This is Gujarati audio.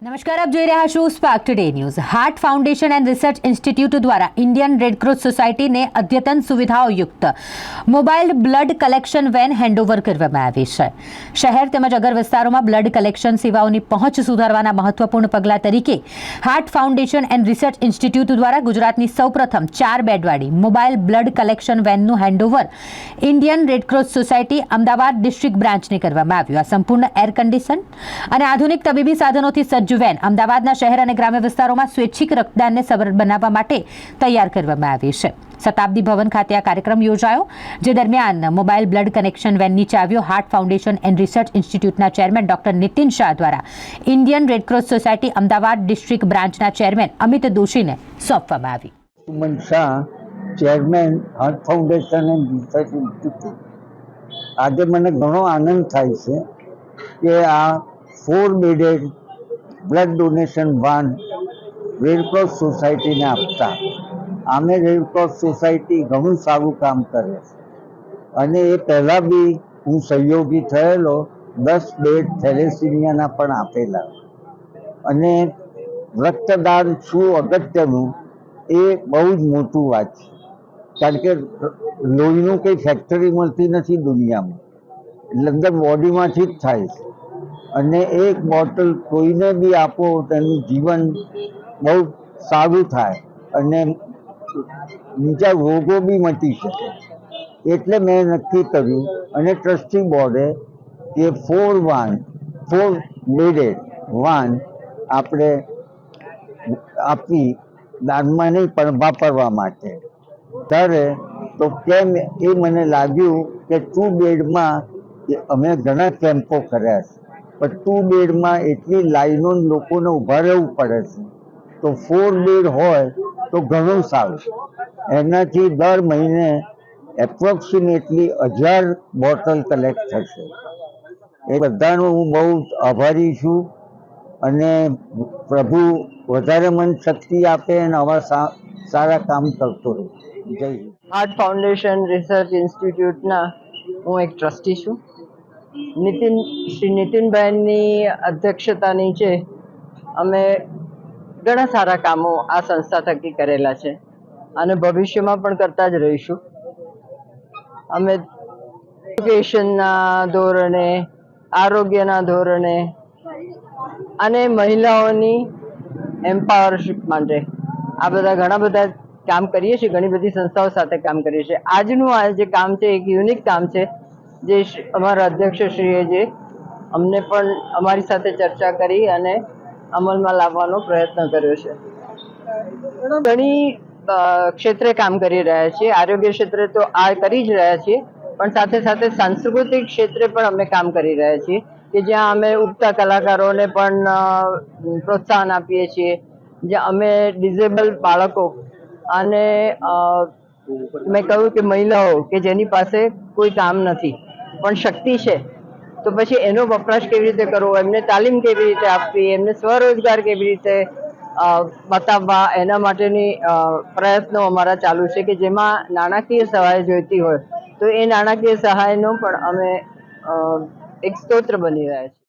નમસ્કાર, આપ જોઈ રહ્યા છો Spark Today News. Heart foundation and research institute દ્વારા ઇન્ડિયન રેડક્રોસ સોસાયટીને અદ્યતન સુવિધાઓ યુક્ત mobile blood collection van handover કરવામાં આવી છે। શહેર તેમજ અગર વિસ્તારોમાં બ્લડ કલેક્શન સેવાઓની પહોંચ સુધારવાના મહત્વપૂર્ણ પગલાં તરીકે Heart foundation and research institute દ્વારા ગુજરાતની સૌપ્રથમ 4 બેડવાળી મોબાઈલ બ્લડ કલેક્શન વેનનું handover Indian Red Cross Society Ahmedabad district બ્રાન્ચને કરવામાં આવ્યું। આ સંપૂર્ણ એર કન્ડિશન અને આધુનિક તબીબી સાધનોથી સજ્જ વેન અમદાવાદના શહેર અને ગ્રામ્ય વિસ્તારોમાં સ્વૈચ્છિક રક્તદાનને સબળ બનાવવા માટે તૈયાર કરવામાં આવી છે। શતાબ્દી ભવન ખાતે આ કાર્યક્રમ યોજાયો, જે દરમિયાન મોબાઈલ બ્લડ કનેક્શન વેનની ચાવીઓ હાર્ટ ફાઉન્ડેશન એન્ડ રિસર્ચ ઇન્સ્ટિટ્યૂટના ચેરમેન ડોક્ટર નીતિન શાહ દ્વારા Indian Red Cross Society Ahmedabad district બ્રાન્ચના ચેરમેન અમિત દોશીને સોંપવામાં આવી। Suman Shah, chairman Heart foundation and research Institute. આજે મને ઘણો આનંદ થાય છે કે આ 4 bedded blood donation van Red Cross સોસાયટીને આપતા આમે રેડક્રોસ સોસાયટી ઘણું સારું કામ કરે છે અને એ પહેલાં બી હું સહયોગી થયેલો 10 બેડ થેલેસીમિયાના પણ આપેલા અને રક્તદાન શું અગત્યનું એ બહુ જ મોટું વાત છે, કારણ કે લોહીનું કંઈ ફેક્ટરી મળતી નથી દુનિયામાં, લગભગ બોડીમાંથી જ થાય છે અને એક બોટલ કોઈને બી આપો તેનું જીવન બહુ સારું થાય અને બીજા રોગો બી મટી શકે। એટલે મેં નક્કી કર્યું અને ટ્રસ્ટી બોર્ડે કે 4 બેડેડ વાન આપણે આપી દાનમાં નહીં પણ વાપરવા માટે। ત્યારે તો કેમ એ મને લાગ્યું કે 2 બેડમાં અમે ઘણા કેમ્પો કર્યા છે, પણ 2 બેડમાં એટલી લાઈનો લોકોને ઊભા રહેવું પડે છે, તો 4 બેડ હોય તો ઘણું સારું। એનાથી દર મહિને એપ્રોક્સિમેટલી 1000 બોટલ કલેક્ટ થશે। એ બધાનો હું બહુ આભારી છું અને પ્રભુ વધારે મન શક્તિ આપે અને આવા સારા કામ કરતો રહે। જય હિન્દ। હાર્ટ ફાઉન્ડેશન રિસર્ચ ઇન્સ્ટિટ્યૂટના હું એક ટ્રસ્ટી છું। શ્રી નીતિનભાઈની અધ્યક્ષતા નીચે અમે ઘણા સારા કામો આ સંસ્થા થકી કરેલા છે અને ભવિષ્યમાં પણ કરતા જ રહીશું। અમે એજ્યુકેશનના ધોરણે, આરોગ્યના ધોરણે અને મહિલાઓની એમ્પાવરશીપ માટે આ બધા ઘણા બધા કામ કરીએ છીએ, ઘણી બધી સંસ્થાઓ સાથે કામ કરીએ છીએ। આજનું આ જે કામ છે એક યુનિક કામ છે, જે અમારા અધ્યક્ષશ્રીએ જે અમને પણ અમારી સાથે ચર્ચા કરી અને અમલમાં લાવવાનો પ્રયત્ન કર્યો છે। ઘણી ક્ષેત્રે કામ કરી રહ્યા છીએ, આરોગ્ય ક્ષેત્રે તો આ કરી જ રહ્યા છીએ, પણ સાથે સાથે સાંસ્કૃતિક ક્ષેત્રે પણ અમે કામ કરી રહ્યા છીએ કે જ્યાં અમે ઉગતા કલાકારોને પણ પ્રોત્સાહન આપીએ છીએ, જ્યાં અમે ડિઝેબલ બાળકો અને મેં કહ્યું કે મહિલાઓ કે જેની પાસે કોઈ કામ નથી પણ શક્તિ છે, તો પછી એનો વપરાશ કેવી રીતે કરવો, એમને તાલીમ કેવી રીતે આપવી, એમને સ્વરોજગાર કેવી રીતે બતાવવા, એના માટેની પ્રયત્નો અમારા ચાલુ છે કે જેમાં નાણાકીય સહાય જોઈતી હોય તો એ નાણાકીય સહાયનો પણ અમે એક સ્ત્રોત બની રહ્યા છીએ।